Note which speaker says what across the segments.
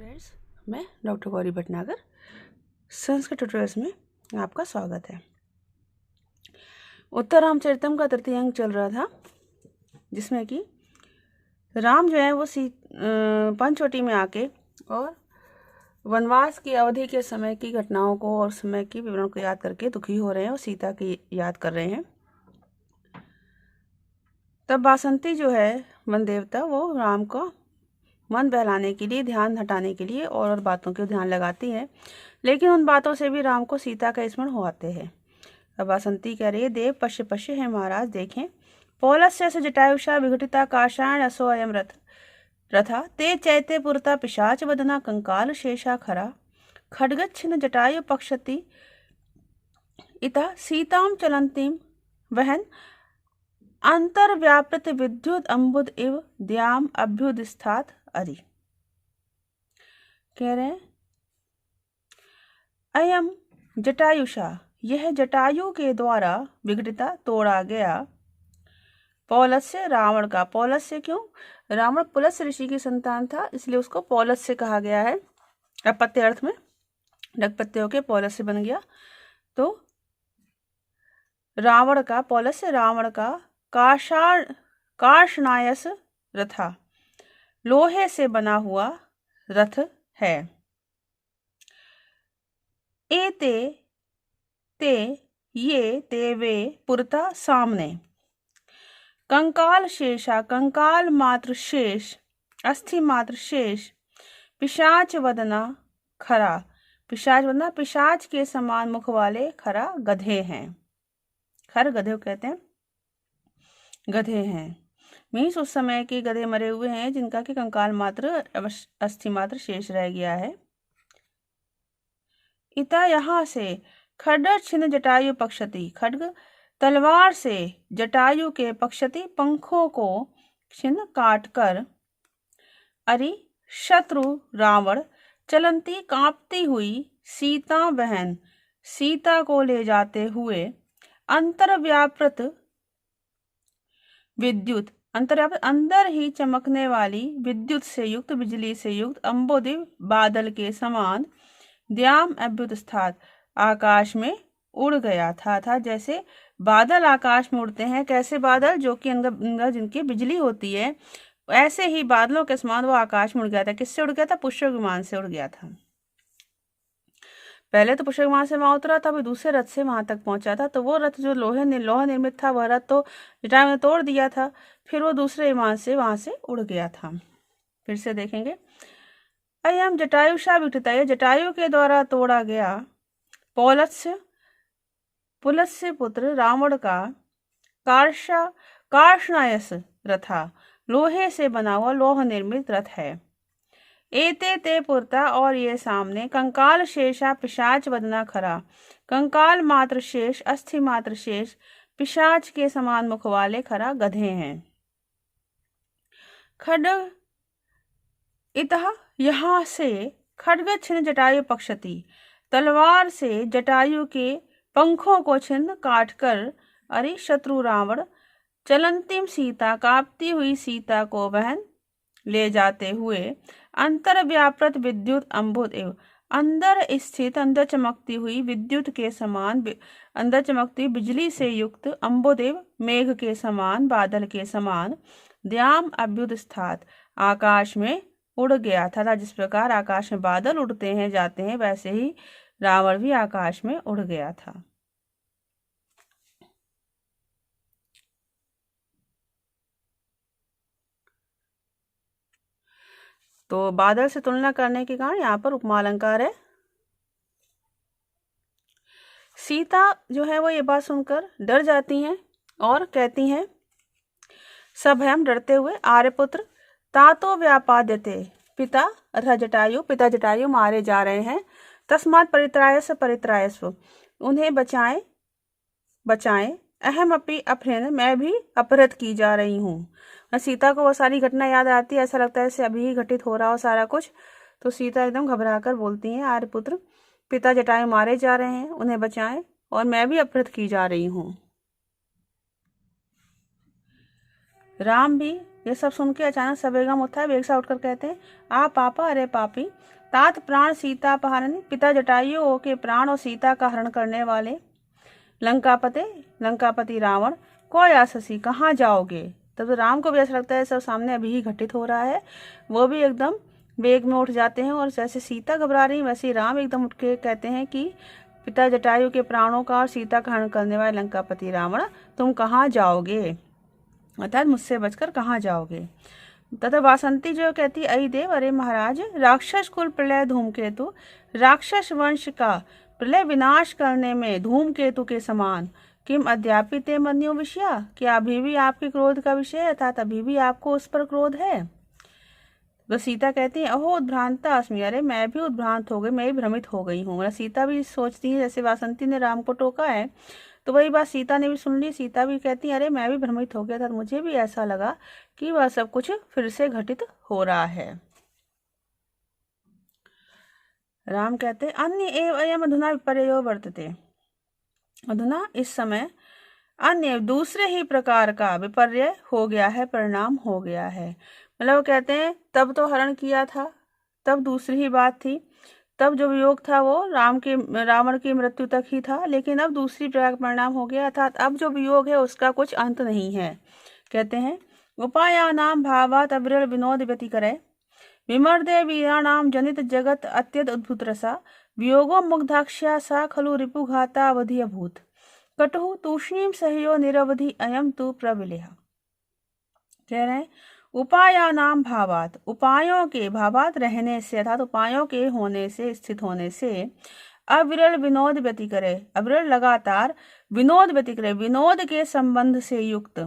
Speaker 1: Friends, मैं doctor Gauri Bhatnagar Sanskrit tutorials में आपका स्वागत है। उत्तर रामचरितम का तृतीय अंक चल रहा था, जिसमें कि राम जो है वो पंचवटी में आके और वनवास की अवधि के समय की घटनाओं को और समय की विवरण को याद करके दुखी हो रहे हैं और सीता की याद कर रहे हैं। तब बासंती जो है वन देवता, वो राम को मन बहलाने के लिए, ध्यान हटाने के लिए और बातों के ध्यान लगाती है, लेकिन उन बातों से भी राम को सीता का स्मरण हो आते हैं। अब बासंती कह रही है, देव पश्य पश्य है महाराज, देखें पौलस्य से जटायुषा विघटिता काषाण असो अयम रथा ते चैते पुरता पिशाच वदना कंकाल शेषा खरा खड्गच्छिन्न जटायु पक्षति इता सीताम चलंतीम वहन अंतर्व्यापृत विद्युत अम्बुद इव द्याम अभ्युदिस्थात अरि। कह रहे हैं, अयम जटायुषा, यह जटायु के द्वारा विघटिता, तोड़ा गया, पौलस्य, रावण का। पौलस्य क्यों? रावण पुलस्य ऋषि की संतान था, इसलिए उसको पौलस्य कहा गया है। अपत्य अर्थ में डगपत्य होके पौलस्य बन गया। तो रावण का, पौलस्य रावण का कार्षणायस रथा, लोहे से बना हुआ रथ है। एते ते, ये ते वे, पुरता सामने, कंकाल शेषा, कंकाल मात्र शेष, अस्थि मात्र शेष, पिशाच वदना खरा, पिशाच वदना पिशाच के समान मुख वाले खरा गधे हैं। खर गधे कहते हैं, गधे हैं मीन्स उस समय के गधे मरे हुए हैं, जिनका कि कंकाल मात्र, अस्थि मात्र शेष रह गया है। इता, यहाँ से, खड्ग छिन्न जटायु पक्षति, खड्ग तलवार से जटायु के, पक्षति पंखों को, छिन्न काट कर, अरि शत्रु रावण, चलंती कांपती हुई, सीता बहन, सीता को ले जाते हुए, अंतर्व्यापृत विद्युत, अंतर्व्यापृत अंदर ही चमकने वाली, विद्युत से युक्त, बिजली से युक्त, अम्बोदिव बादल के समान, द्याम अभ्युत्स्थात, आकाश में उड़ गया था। जैसे बादल आकाश में उड़ते हैं, कैसे बादल? जो कि अंदर जिनकी बिजली होती है, ऐसे ही बादलों के समान वो आकाश में उड़ गया था। किससे उड़ गया था? पुष्पक विमान से उड़ गया था। पहले तो पुष्पक विमान से वहां उतरा था, फिर दूसरे रथ से वहां तक पहुंचा था। तो वो रथ जो लोहा निर्मित था, वह रथ तो जटायु ने तोड़ दिया था, फिर वो दूसरे विमान से वहां से उड़ गया था। फिर से देखेंगे, अयम जटायुषा विघटिता, ये जटायु के द्वारा तोड़ा गया, पौलस्य, पुलस्य पुत्र रावण का, कार्षणायस रथा, लोहे से बना हुआ, लोह निर्मित रथ है। एते ते पुरता, और ये सामने, कंकाल शेषा पिशाच वदना खरा, कंकाल मात्र शेष, अस्थि मात्र शेष, पिशाच के समान मुख वाले खरा गधे हैं। खड्ग इतः, यहाँ से, खड्ग छिन्न जटायु पक्षति, तलवार से जटायु के पंखों को छिन्न काट कर, अरे शत्रु रावण, चलंतिम सीता, कांपती हुई सीता को वहन ले जाते हुए, अंतर्व्यापृत विद्युत अम्बुद एव, अंदर स्थित, अंदर चमकती हुई विद्युत के समान, अंदर चमकती बिजली से युक्त, अम्बुदेव मेघ के समान, बादल के समान, द्याम अभ्युत्स्थात, आकाश में उड़ गया था। जिस प्रकार आकाश में बादल उड़ते हैं, जाते हैं, वैसे ही रावण भी आकाश में उड़ गया था। तो बादल से तुलना करने के कारण यहाँ पर उपमा अलंकार है। सीता जो है वो ये बात सुनकर डर जाती हैं और कहती हैं, सब हम डरते हुए, आर्यपुत्र तातो व्यापाद्यते, पिता अर्थात जटायु, पिता जटायु मारे जा रहे हैं, तस्मात् परित्रायस्व परित्रायस्व, उन्हें बचाएं बचाएं, अहम अपि अपहृण, मैं भी अपहृत की जा रही हूँ। सीता को वो सारी घटना याद आती है, ऐसा लगता है जैसे अभी ही घटित हो रहा हो सारा कुछ। तो सीता एकदम घबराकर बोलती हैं, आर्यपुत्र पिता जटायु मारे जा रहे हैं, उन्हें बचाएं, और मैं भी अपहृत की जा रही हूँ। राम भी ये सब सुन के अचानक सवेगम उठा है, वेग से उठकर कहते हैं, आ पापा अरे पापी, तात प्राण सीता अपहरण, पिता जटायु के प्राण और सीता का हरण करने वाले, लंकापति रावण, कोई आससी, कहाँ जाओगे। तब तो राम को भी ऐसा लगता है सब सामने अभी ही घटित हो रहा है, वो भी एकदम वेग में उठ जाते हैं, और जैसे सीता घबरा रही वैसे ही राम एकदम उठ के कहते हैं कि पिता जटायु के प्राणों का और सीता का हरण करने वाले लंकापति रावण, तुम कहाँ जाओगे, अर्थात मुझसे बचकर कहाँ जाओगे। तथा वासंती जो कहती, अई देव अरे महाराज, राक्षस कुल प्रलय धूमकेतु, राक्षस वंश का प्रलय विनाश करने में धूमकेतु के समान, किम अद्यापिते मन्यो विषया, क्या अभी भी आपके क्रोध का विषय है, अर्थात अभी भी आपको उस पर क्रोध है। तो सीता कहती है, अहो उद्भ्रांता अस्मि, अरे मैं भी उद्भ्रांत हो गई, मैं भी भ्रमित हो गई हूँ। मतलब सीता भी सोचती है जैसे वासंती ने राम को टोका है, तो वही बात सीता ने भी सुन ली। सीता भी कहती है, अरे मैं भी भ्रमित हो गया था, मुझे भी ऐसा लगा कि वह सब कुछ फिर से घटित हो रहा है। राम कहते, अन्य एव अयम अधुना विपर्यो वर्तते, अधुना इस समय अन्य दूसरे ही प्रकार का विपर्य हो गया है, परिणाम हो गया है। मतलब वो कहते हैं तब तो हरण किया था, तब दूसरी ही बात थी, तब जो वियोग था वो रावण की मृत्यु तक ही था, लेकिन अब दूसरी प्रकार का परिणाम हो गया, अर्थात अब जो वियोग है उसका कुछ अंत नहीं है। कहते हैं, उपायानाम भावात अविरल विनोद व्यति करे, विमर्दे वीराणाम जनित जगत अत्यद अद्भुत रसा, वियोगो मुग्धाक्ष्या सा खलु रिपुघाता अवधि अभूत, कटु तूष्णीम सहयो निरवधि अयम तु प्रविलेह। कह रहे हैं, उपायानाम भावात, उपायों के, भावात रहने से, अर्थात उपायों के होने से, स्थित होने से, अविरल विनोद व्यति करे, अविरल लगातार विनोद व्यति करे, विनोद के संबंध से युक्त,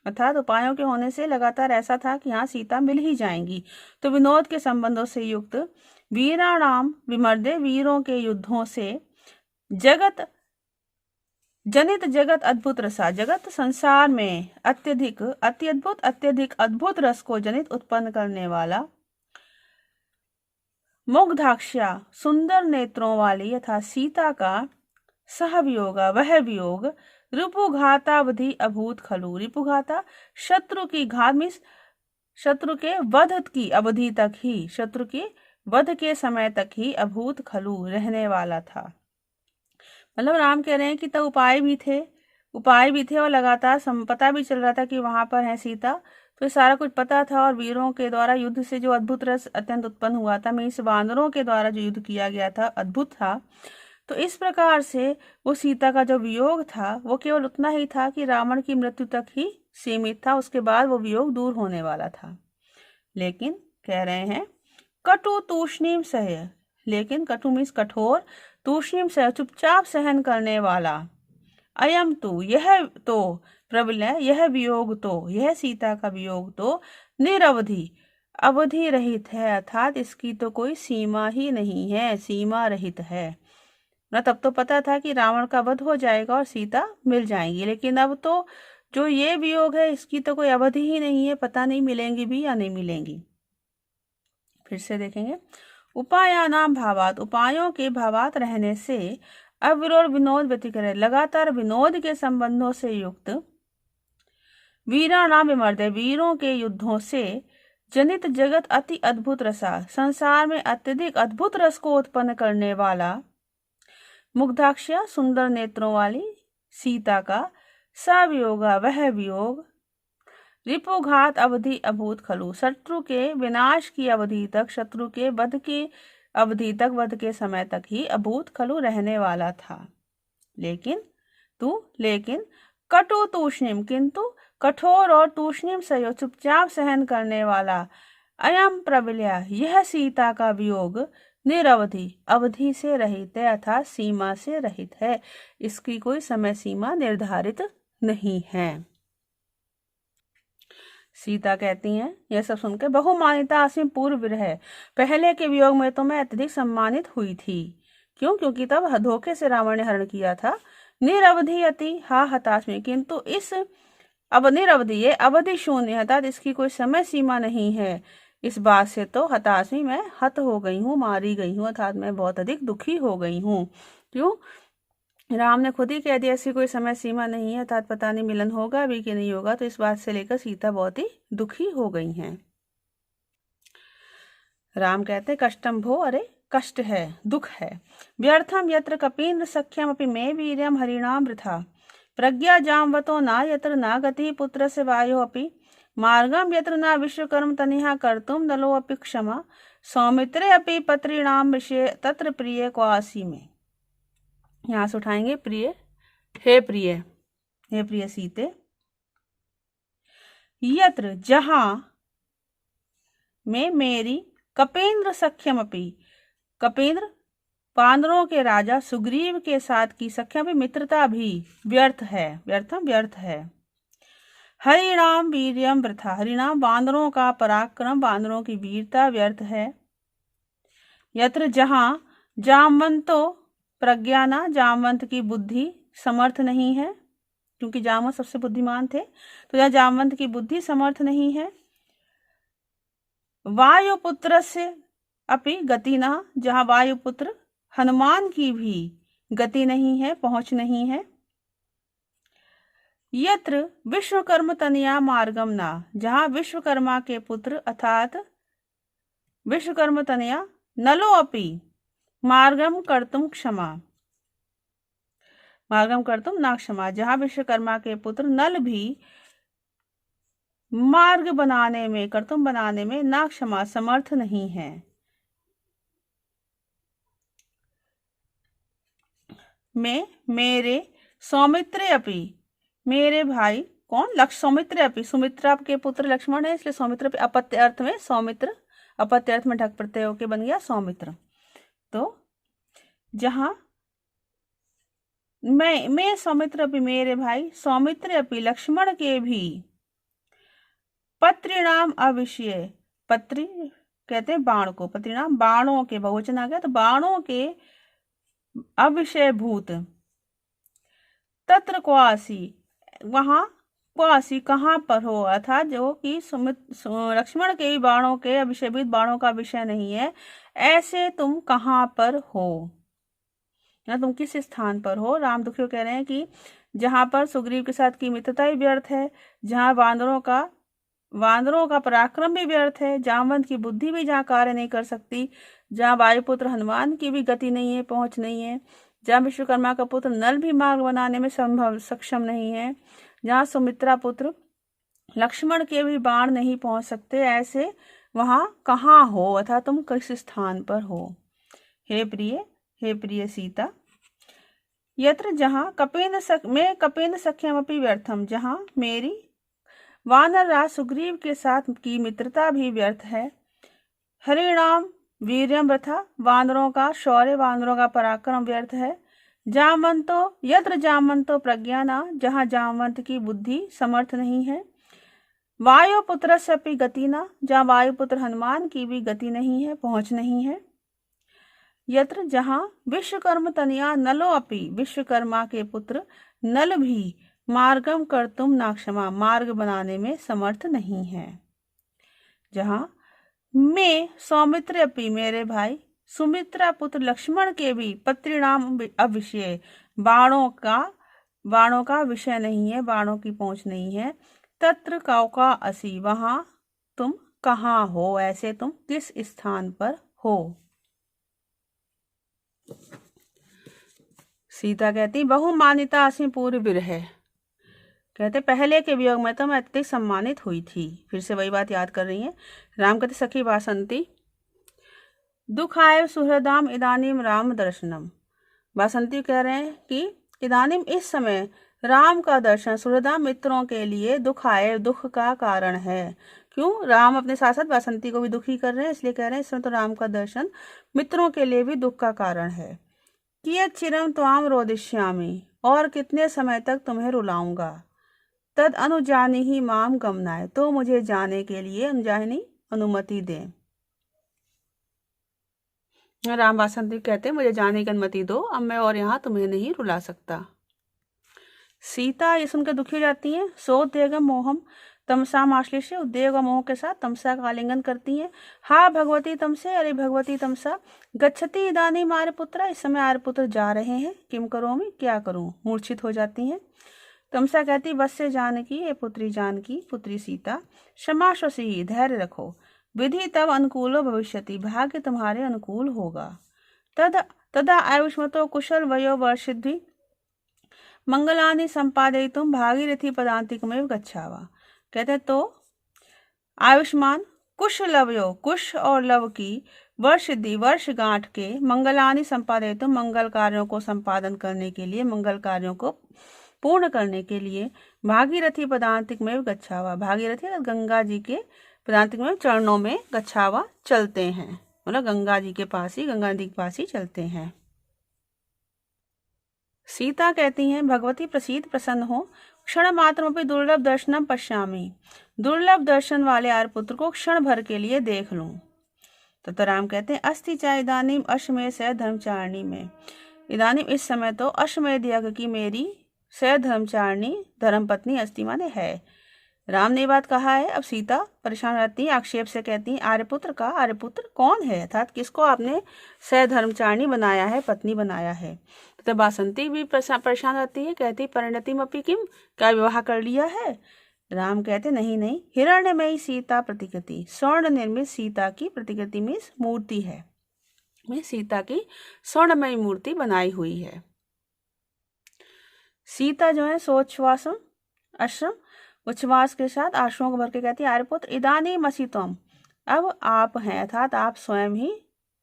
Speaker 1: अर्थात उपायों के होने से लगातार ऐसा था कि हाँ सीता मिल ही जाएंगी, तो विनोद के संबंधों से युक्त, वीराणाम विमर्दे, वीरों के युद्धों से, जगत जनित जगत अद्भुत रसा, जगत संसार में अत्यधिक अत्यद्भुत अत्यधिक अद्भुत रस को जनित उत्पन्न करने वाला, मुग्धाक्ष्या सुंदर नेत्रों वाली यथा सीता का सहवियोगा वह वियोग, रिपुघातावधि अभूत खलु, रिपुघाता शत्रु की घात में, शत्रु के वध की अवधि तक ही, शत्रु के वध के समय तक ही, अभूत खलु रहने वाला था। मतलब राम कह रहे हैं कि तब उपाय भी थे और लगातार पता भी चल रहा था कि वहां पर है सीता, तो सारा कुछ पता था, और वीरों के द्वारा युद्ध से जो अद्भुत रस अत्यंत उत्पन्न हुआ था, मीन्स वानरों के द्वारा जो युद्ध किया गया था अद्भुत था। तो इस प्रकार से वो सीता का जो वियोग था वो केवल उतना ही था कि रावण की मृत्यु तक ही सीमित था, उसके बाद वो वियोग दूर होने वाला था। लेकिन कह रहे हैं, कटु तूष्णीम सह, लेकिन कटु मीन्स कठोर, तूष्णीम सह चुपचाप सहन करने वाला, अयम तू यह तो, प्रबलय यह वियोग तो, यह सीता का वियोग तो, निरवधि अवधि रहित है, अर्थात इसकी तो कोई सीमा ही नहीं है, सीमा रहित है। न तब तो पता था कि रावण का वध हो जाएगा और सीता मिल जाएंगी, लेकिन अब तो जो ये वियोग है इसकी तो कोई अवधि ही नहीं है, पता नहीं मिलेंगी भी या नहीं मिलेंगी। फिर से देखेंगे, उपायानाम भावात, उपायों के भावात रहने से, अविरोध विनोद व्यति करे, लगातार विनोद के संबंधों से युक्त, वीराणाम विमर्दे, वीरों के युद्धों से, जनित जगत अति अद्भुत रसा, संसार में अत्यधिक अद्भुत रस को उत्पन्न करने वाला, मुग्धाक्ष्या सुंदर नेत्रों वाली सीता का, सवियोगा वह वियोग, रिपुघात अवधि अभूत खलु, शत्रु के विनाश की अवधि तक, शत्रु के वध की अवधि तक, वध के समय तक ही अभूत खलु रहने वाला था। लेकिन कटु तूष्णिम, किंतु कठोर और तूष्णिम सहयोग चुपचाप सहन करने वाला, अयम प्रबल्या यह सीता का वियोग, निरवधि अवधि से रहित है, अर्थात सीमा से रहित है, इसकी कोई समय सीमा निर्धारित नहीं है। सीता कहती हैं, यह सब सुनकर, बहुमानिता आसिम पूर्व विरह, पहले के वियोग में तो मैं अत्यधिक सम्मानित हुई थी। क्यों? क्योंकि तब धोखे से रावण ने हरण किया था। निरवधि अति हा हताशमी, किंतु इस अब निरवधि ये अवधि शून्य, अर्थात इसकी कोई समय सीमा नहीं है, इस बात से तो हताशमी मैं हत हो गई हूँ, मारी गई हूँ, अर्थात मैं बहुत अधिक दुखी हो गई हूँ। क्यों? राम ने खुद ही कह दिया ऐसी कोई समय सीमा नहीं है, अर्थात पता नहीं मिलन होगा भी कि नहीं होगा। तो इस बात से लेकर सीता बहुत ही दुखी हो गई हैं। राम कहते कष्टम भो, अरे कष्ट है, दुख है। व्यर्थम यत्र कपीन्द्र सख्यम अपि मे वीर्यम हरिणाम वृथा प्रज्ञा जामवतो न यत्र न गति पुत्र से वायो अपि मार्गम यत्र न विश्वकर्म तनिहा कर्तुम नलो अपि क्षमा सौमित्रे अपि पत्रीणाम विषय तत्र प्रिय क्वासी में। यहाँ से उठाएंगे प्रिय, हे प्रिय, हे प्रिय सीते। यत्र जहां में मेरी कपेन्द्र सख्यम अपि, कपेन्द्र वानरों के राजा सुग्रीव के साथ की सख्यम भी मित्रता भी व्यर्थ है, व्यर्थम व्यर्थ है। हरिणाम वीर्यम वृथा, हरिणाम वानरों का पराक्रम, वानरों की वीरता व्यर्थ है। यत्र जहां जामवंतो प्रज्ञाना, जामवंत की बुद्धि समर्थ नहीं है, क्योंकि जामवंत सबसे बुद्धिमान थे, तो जहाँ जामवंत की बुद्धि समर्थ नहीं है। वायुपुत्र से अपि गति न, जहाँ वायुपुत्र हनुमान की भी गति नहीं है, पहुंच नहीं है। यत्र विश्वकर्म तनया मार्गम ना, जहाँ विश्वकर्मा के पुत्र अर्थात विश्वकर्म तनया नलो अपि मार्गम कर्तुम क्षमा, मार्गम कर्तुम ना क्षमा, जहाँ विश्वकर्मा के पुत्र नल भी मार्ग बनाने में, कर्तुम बनाने में ना क्षमा, समर्थ नहीं है। मैं मेरे सौमित्र अपि, मेरे भाई कौन, सौमित्र अपि, सुमित्रा के पुत्र लक्ष्मण है, इसलिए सौमित्र अपत्य अर्थ में सौमित्र, अपत्य अर्थ में ढक प्रत्यय होके बन गया सौमित्र। तो जहां मैं सौमित्र अपि, मेरे भाई सौमित्र अपि लक्ष्मण के भी पत्रिणाम अविषय, पत्री कहते हैं बाण को, पत्रिणाम बाणों के, बहुवचन आ गया तो बाणों के अविषय भूत, तत्र क्वासी, वहां क्वासी कहाँ पर हो, अर्थात जो कि लक्ष्मण के बाणों के अविषयभूत, बाणों का विषय नहीं है, ऐसे तुम कहाँ पर हो, या तुम किस स्थान पर हो। राम दुखियो कह रहे हैं कि जहां पर सुग्रीव के साथ की मित्रता ही व्यर्थ है, जहां वानरों का पराक्रम भी व्यर्थ है, जामवंत की बुद्धि भी जहाँ कार्य नहीं कर सकती, जहाँ वायुपुत्र हनुमान की भी गति नहीं है, पहुंच नहीं है, जहाँ विश्वकर्मा का पुत्र नल भी मार्ग बनाने में सक्षम नहीं है, जहाँ सुमित्रा पुत्र लक्ष्मण के भी बाण नहीं पहुंच सकते, ऐसे वहां कहाँ हो, अर्थात तुम किस स्थान पर हो। हे प्रिय सीता। यत्र जहाँ कपेन्द्र सख्यमपि व्यर्थम, जहाँ मेरी वानर राज सुग्रीव के साथ की मित्रता भी व्यर्थ है। हरिणाम वीर्यम वृथा, वानरों का शौर्य, वानरों का पराक्रम व्यर्थ है। यत्र जामवंतो प्रज्ञाना, जहाँ जामवंत की बुद्धि समर्थ नहीं है। वायुपुत्र से अपि गति ना, जहाँ वायुपुत्र हनुमान की भी गति नहीं है, पहुंच नहीं है। यत्र जहाँ विश्वकर्म तनया नलो अपि, विश्वकर्मा के पुत्र नल भी मार्गम कर्तुम ना क्षमा, मार्ग बनाने में समर्थ नहीं है। जहाँ मैं सौमित्र अपि, मेरे भाई सुमित्रा पुत्र लक्ष्मण के भी पत्रिणाम अविषय, बाणों का विषय नहीं है, बाणों की पहुंच नहीं है। तत्र कौका असी, वहां तुम कहाँ हो, ऐसे तुम किस स्थान पर हो। सीता कहती बहुमानिता असी पूर्व विरह, कहते पहले के वियोग में तो मैं अत्यधिक सम्मानित हुई थी। फिर से वही बात याद कर रही हैं। राम कहते सखी वासंती दुखाय सुहृदाम इदानीम राम दर्शनम, वासंती कह रहे हैं कि इदानीम इस समय राम का दर्शन सुहृदाम मित्रों के लिए दुखाय, दुख का कारण है। क्यों, राम अपने साथ साथ वासंती को भी दुखी कर रहे हैं, इसलिए कह रहे हैं इस समय तो राम का दर्शन मित्रों के लिए भी दुख का कारण है। कियत् चिरम त्वाम रोदिष्यामि, और कितने समय तक तुम्हें रुलाऊंगा। तद अनुजानी ही माम गमनाय, तो मुझे जाने के लिए अनुमति दे। राम वासंती कहते मुझे जाने की अनुमति दो, अब मैं और यहाँ तुम्हें नहीं रुला सकता। सीता ये सुनकर दुखी हो जाती है। सो त्यगम मोहम तमसाम आश्लेषे, उद्वेग और मोह के साथ तमसा का आलिंगन करती हैं। हा भगवती तमसे, अरे भगवती तमसा। गच्छति इदानीम आर्यपुत्र, इस समय आर्यपुत्र जा रहे हैं। किम करोमि, क्या करूं, मूर्छित हो जाती हैं। तमसा कहती, वत्स्य जानकी, ये पुत्री जानकी, पुत्री सीता। क्षमाश्वसी, धैर्य रखो। विधि तब अनुकूलो भविष्यति, भाग्य तुम्हारे अनुकूल होगा। तदा आयुष्मतो कुशल वयो वर्षिद्भि, मंगलानि संपादयितुम भागीरथी पदांतिकमेव गच्छावा। कहते तो आयुष्मान कुश लवयो, कुश और लव की वर्षिद्धि, वर्षगांठ के, मंगलानि संपादयितुम, मंगल कार्यों को संपादन करने के लिए, मंगल कार्यों को पूर्ण करने के लिए, भागीरथी पदांतिक में गच्छावा, भागीरथी गंगा जी के पदांतिक में चरणों में गच्छावा चलते हैं, मतलब गंगा जी के पास ही, गंगा नदी के पास ही चलते हैं। सीता कहती हैं, भगवती प्रसीद, प्रसन्न हो। क्षण मात्र भी दुर्लभ दर्शनम पश्यामी, दुर्लभ दर्शन वाले आर्यपुत्र को क्षण भर के लिए देख लूं। तो राम कहते हैं, अस्ति चा इदानीम अश्वमेध से धर्मचारिणी में, इदानीम इस समय तो अश्वमेध यज्ञ की मेरी धर्मचारिणी, धर्मपत्नी अस्ति माने है। राम ने बात कहा है। अब सीता परेशान रहती है, आक्षेप से कहती है, आर्यपुत्र का, आर्यपुत्र कौन है, अर्थात किसको आपने धर्मचारिणी बनाया है, पत्नी बनाया है। तो बासंती भी परेशान रहती है, कहती परिणतिम अपि किम, क्या विवाह कर लिया है। राम कहते नहीं नहीं, हिरण्यमयी सीता प्रतिकृति, स्वर्ण निर्मित सीता की प्रतिकृति में मूर्ति है, में सीता की स्वर्णमयी मूर्ति बनाई हुई है। सीता जो है सोच्छ्वासम आश्रम, उच्छ्वास के साथ आश्रमों को भर के कहती है, आर्यपुत्र इदानी मसीतम, अब आप हैं, अर्थात आप स्वयं ही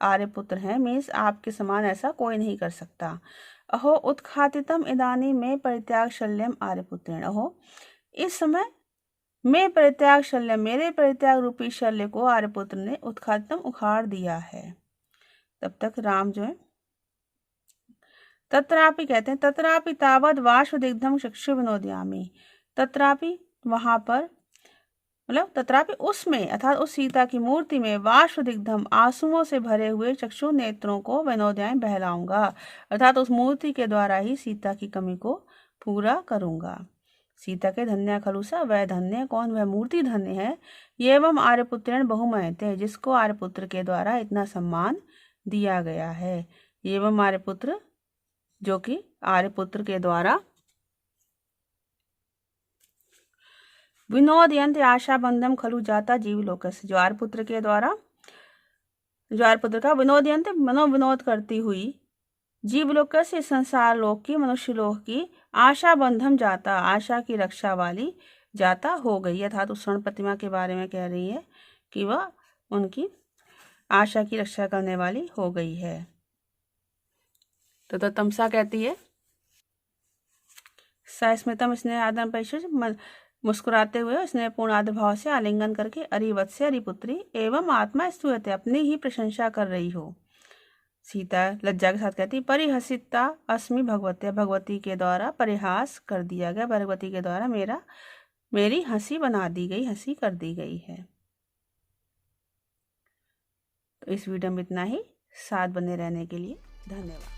Speaker 1: आर्यपुत्र हैं, मीन्स आपके समान ऐसा कोई नहीं कर सकता। अहो उत्खातितम इदानी में परित्याग शल्यम आर्यपुत्रेण, अहो इस समय मैं परित्याग शल्यम, मेरे परित्याग रूपी शल्य को आर्यपुत्र ने उत्खातितम उखाड़ दिया है। तब तक राम जो है, तत्रापि कहते हैं, तत्रापि तावद वाष्पदिग्धम चक्षु विनोदयामि, तत्रापि वहां पर, मतलब तत्रापि उसमें, अर्थात उस सीता की मूर्ति में, वाष्पदिग्धम आंसुओं से भरे हुए चक्षु नेत्रों को विनोदयामि बहलाऊंगा, अर्थात उस मूर्ति के द्वारा ही सीता की कमी को पूरा करूंगा। सीता के धन्य खलुसा, वह धन्य कौन, वह मूर्ति धन्य है। एवं आर्यपुत्रेण बहुमयते, जिसको आर्यपुत्र के द्वारा इतना सम्मान दिया गया है। एवं आर्यपुत्र, जो कि आर्यपुत्र के द्वारा विनोद यंत्र आशा बंधम खलु जाता जीव लोकस, जो आर्यपुत्र के द्वारा, जो आर्यपुत्र का विनोद यंत्र मनोविनोद करती हुई जीवलोकस, संसार लोक की, मनुष्य लोक की, आशा बंधम जाता, आशा की रक्षा वाली जाता हो गई, अर्थात उस स्वर्ण प्रतिमा के बारे में कह रही है कि वह उनकी आशा की रक्षा करने वाली हो गई है। तो तमसा कहती है, सस्मितम, इसने आदम परिशुद्ध, मुस्कुराते हुए उसने पूर्ण आदर भाव से आलिंगन करके, अरिवत्स्य, अरिपुत्री एवं आत्मा स्तुयते, अपनी ही प्रशंसा कर रही हो। सीता लज्जा के साथ कहती, परिहसिता अस्मि भगवत्या, भगवती के द्वारा परिहास कर दिया गया, भगवती के द्वारा मेरी हंसी बना दी गई, हंसी कर दी गई है। तो इस वीडियो में इतना ही। साथ बने रहने के लिए धन्यवाद।